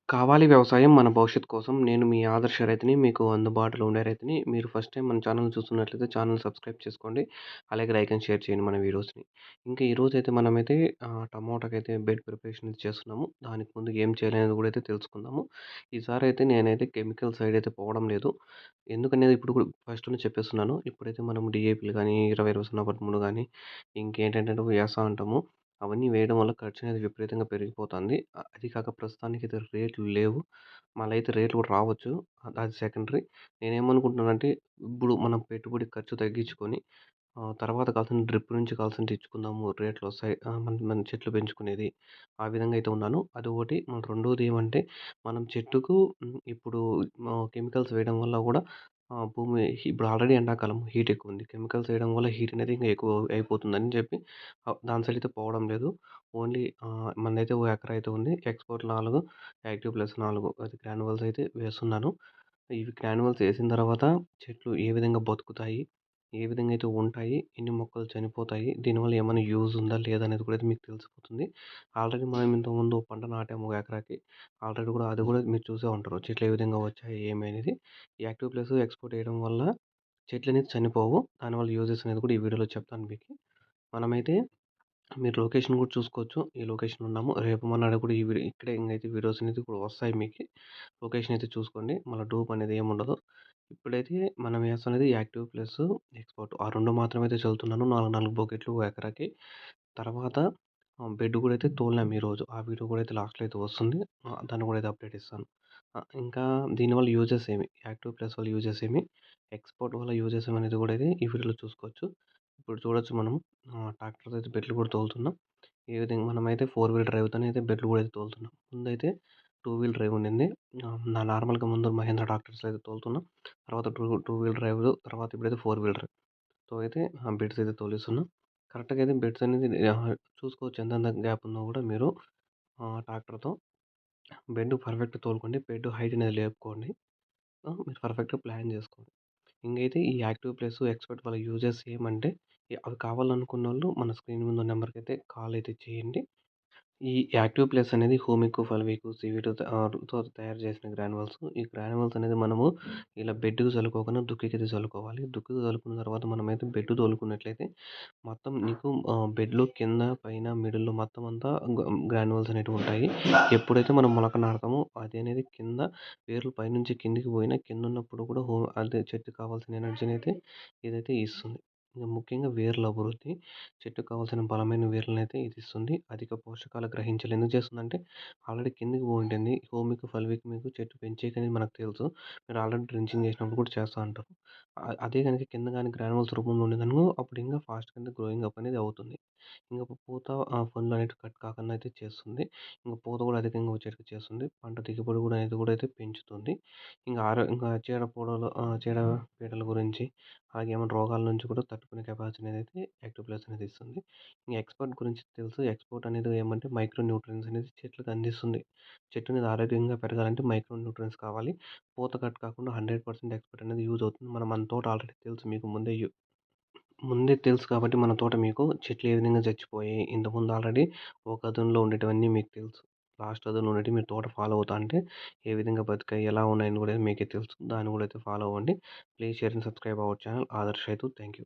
కావాలి వ్యవసాయం మన భవిష్యత్తు కోసం. నేను మీ ఆదర్శ రైతుని. మీకు అందుబాటులో ఉండే రైతుని. మీరు ఫస్ట్ టైమ్ మన ఛానెల్ చూస్తున్నట్లయితే ఛానెల్ సబ్స్క్రైబ్ చేసుకోండి. అలాగే లైక్ అండ్ షేర్ చేయండి మన వీడియోస్‌ని. ఇంకా ఈరోజైతే మనమైతే టమోటాకైతే బెడ్ ప్రిపరేషన్ అయితే చేస్తున్నాము. దానికి ముందు ఏం చేయాలనేది కూడా అయితే తెలుసుకుందాము. ఈసారైతే నేనైతే కెమికల్ సైడ్ అయితే పోవడం లేదు. ఎందుకనేది ఇప్పుడు కూడా ఫస్ట్ నుంచి చెప్పేస్తున్నాను. ఇప్పుడైతే మనం డీఏపీలు గానీ, 20, 13 గానీ, ఇంకేంటంటే యాస అంటాము. అవన్నీ వేయడం వల్ల ఖర్చనేది విపరీతంగా పెరిగిపోతుంది. అది కాక ప్రస్తుతానికైతే రేట్లు లేవు. మళ్ళీ అయితే రేట్లు కూడా రావచ్చు. అది సెకండరీ. నేనేమనుకుంటున్నానంటే, ఇప్పుడు మనం పెట్టుబడి ఖర్చు తగ్గించుకొని తర్వాత కావాల్సిన డ్రిప్ నుంచి కావాల్సినవి తెచ్చుకుందాము. రేట్లొస్తాయి. మన మన చెట్లు పెంచుకునేది. ఆ విధంగా అయితే ఉన్నాను. అదొకటి. మళ్ళీ రెండోది ఏమంటే, మనం చెట్టుకు ఇప్పుడు కెమికల్స్ వేయడం వల్ల కూడా భూమి ఇప్పుడు ఆల్రెడీ ఎండాకాలం హీట్ ఎక్కువుంది. కెమికల్స్ వేయడం వల్ల హీట్ అనేది ఇంకా ఎక్కువ అయిపోతుందని చెప్పి దాని సైడ్ అయితే పోవడం లేదు. ఓన్లీ మనదైతే ఓ ఎకరా అయితే ఉంది. ఎక్స్‌పోర్ట్ 4, యాక్టివ్ ప్లస్ 4 అది గ్రాన్యువల్స్ అయితే వేస్తున్నాను. ఇవి గ్రాన్యువల్స్ ఏసిన తర్వాత చెట్లు ఏ విధంగా బతుకుతాయి? ఏ విధంగా అయితే ఉంటాయి? ఎన్ని మొక్కలు చనిపోతాయి? దీనివల్ల ఏమైనా యూజ్ ఉందా? లేదా? అనేది కూడా అయితే మీకు తెలిసిపోతుంది. ఆల్రెడీ మనం ఇంతకుముందు పంట నాటాము ఒక ఎకరాకి. ఆల్రెడీ కూడా అది కూడా మీరు చూసే ఉంటారు. చెట్లు ఏ విధంగా వచ్చాయి? ఏమి అనేది. ఈ యాక్టివ్ ప్లస్ ఎక్స్‌పోర్ట్ వేయడం వల్ల చెట్లనేవి చనిపోవు. దానివల్ల యూజెస్ అనేది కూడా ఈ వీడియోలో చెప్తాను మీకు. మనమైతే మీరు లొకేషన్ కూడా చూసుకోవచ్చు. ఈ లొకేషన్ ఉన్నాము. రేపు మర్నాడు కూడా ఈ ఇక్కడే ఇంగైతే వీడియోస్ అనేది కూడా వస్తాయి మీకి. లొకేషన్ అయితే చూసుకోండి. మళ్ళా డూప్ అనేది ఏముండదు. ఇప్పుడైతే మనం ఏస్తున్నది యాక్టివ్ ప్లస్ ఎక్స్‌పోర్ట్. ఆ 2 మాత్రమే అయితే చల్లుతున్నాను. 4 బకెట్లు ఓ ఎకరాకి. తర్వాత బెడ్ కూడా అయితే తోలినాం ఈరోజు. ఆ వీడియో కూడా అయితే లాస్ట్‌లో అయితే వస్తుంది. దాన్ని కూడా అయితే అప్డేట్ ఇస్తాను. ఇంకా దీనివల్ల యూజెస్ ఏమి, యాక్టివ్ ప్లస్ వల్ల యూజెస్ ఏమి, ఎక్స్‌పోర్ట్ వల్ల యూజెస్ ఏమి అనేది కూడా అయితే ఈ వీడియోలో చూసుకోవచ్చు. ఇప్పుడు చూడొచ్చు మనం ట్రాక్టర్‌తో అయితే బెడ్లు కూడా తోలుతున్నాం. ఈ విధంగా మనమైతే 4 వీల్ డ్రైవ్‌తోనే అయితే బెడ్లు కూడా అయితే తోలుతున్నాం. ముందైతే 2 వీల్ డ్రైవ్ ఉండింది. నార్మల్‌గా ముందు మహేంద్ర ట్రాక్టర్స్‌లో అయితే తోలుతున్నాం. తర్వాత టూ వీల్ డ్రైవ్, తర్వాత ఇప్పుడైతే 4 వీల్ డ్రైవ్‌తో అయితే బెడ్స్ అయితే తోలిస్తున్నాం. కరెక్ట్‌గా అయితే బెడ్స్ అనేది చూసుకోవచ్చు ఎంతెంత గ్యాప్ ఉందో కూడా మీరు ట్రాక్టర్‌తో. బెడ్ పర్ఫెక్ట్ తోలుకోండి. బెడ్ హైట్ అనేది లేపుకోండి. మీరు పర్ఫెక్ట్‌గా ప్లాన్ చేసుకోండి. ఇంకైతే ఈ యాక్టివ్ ప్లస్ ఎక్స్‌పర్ట్ వల్ల యూజెస్ ఏమంటే, అవి కావాలనుకున్నోళ్ళు మన స్క్రీన్ మీద ఉన్న నెంబర్‌కైతే కాల్ అయితే చేయండి. ఈ యాక్టివ్ ప్లస్ అనేది హూమిక్, ఫల్విక్, సీవీడ్ తో తయారు చేసిన గ్రాన్యువల్స్. ఈ గ్రాన్యువల్స్ అనేది మనము ఇలా బెడ్‌కి చల్లుకోకుండా దుక్కికైతే చల్లుకోవాలి. దుక్కికి చల్లుకున్న తర్వాత మనమైతే బెడ్ తోలుకున్నట్లయితే మొత్తం నీకు బెడ్‌లో కింద, పైన, మిడిల్‌లో మొత్తం అంతా గ్రాన్యువల్స్ అనేటివి ఉంటాయి. ఎప్పుడైతే మనం మొలక నాటుతామో అది అనేది కింద వేర్లు పైనుంచి కిందకి పోయినా కిందున్నప్పుడు కూడా అదే చెట్టుకి కావాల్సిన ఎనర్జీని అయితే ఇదైతే ఇస్తుంది. ముఖ్యంగా వేర్ల అభివృద్ధి, చెట్టుకు కావాల్సిన బలమైన వేర్లనైతే ఇది ఇస్తుంది. అధిక పోషకాలు గ్రహించాలి. ఎందుకు చేస్తుందంటే ఆల్రెడీ కిందకి పోయుంటుంది. హోమిక్, ఫల్విక్ మీకు చెట్టు పెంచేకనేది మనకు తెలుసు. మీరు ఆల్రెడీ డ్రెంచింగ్ చేసినప్పుడు కూడా చేస్తా ఉంటారు. అదే గనుక కింద గాని గ్రాన్యువల్స్ రూపంలో ఉండేదనుకో అప్పుడు ఇంకా ఫాస్ట్‌గా గ్రోయింగ్ అప్ అనేది అవుతుంది. ఇంక పూత పండ్లు అనేటివి కట్ కాకుండా అయితే చేస్తుంది. ఇంక పూత కూడా అధికంగా వచ్చేటట్టు చేస్తుంది. పంట దిగుబడి కూడా అనేది కూడా అయితే పెంచుతుంది. ఇంకా చీడ పీడల గురించి అలాగే ఏమైనా రోగాల నుంచి కూడా తట్టుకునే కెపాసిటీ అనేది యాక్టివ్ ప్లస్ అనేది ఇస్తుంది. ఇంక ఎక్స్‌పర్ట్ గురించి తెలుసు. ఎక్స్‌పోర్ట్ అనేది ఏమంటే మైక్రో న్యూట్రియన్స్ అనేది చెట్లకు అందిస్తుంది. చెట్టు అనేది ఆరోగ్యంగా పెరగాలంటే మైక్రో న్యూట్రియన్స్ కావాలి. పూత కట్ కాకుండా 100% ఎక్స్‌పర్ట్ అనేది యూజ్ అవుతుంది. మన తోట ఆల్రెడీ తెలుసు మీకు ముందే తెలుసు కాబట్టి మన తోట మీకు చెట్లు ఏ విధంగా చచ్చిపోయాయి. ఇంతకుముందు ఆల్రెడీ ఒక అదునులో ఉండేటివన్నీ మీకు తెలుసు. లాస్ట్ అదునులో ఉండేటివి మీరు తోట ఫాలో అవుతా అంటే ఏ విధంగా బతికాయి, ఎలా ఉన్నాయని కూడా మీకే తెలుసు. దాన్ని కూడా అయితే ఫాలో అవ్వండి. Please share and subscribe our channel Adarsh రైతు. Thank you.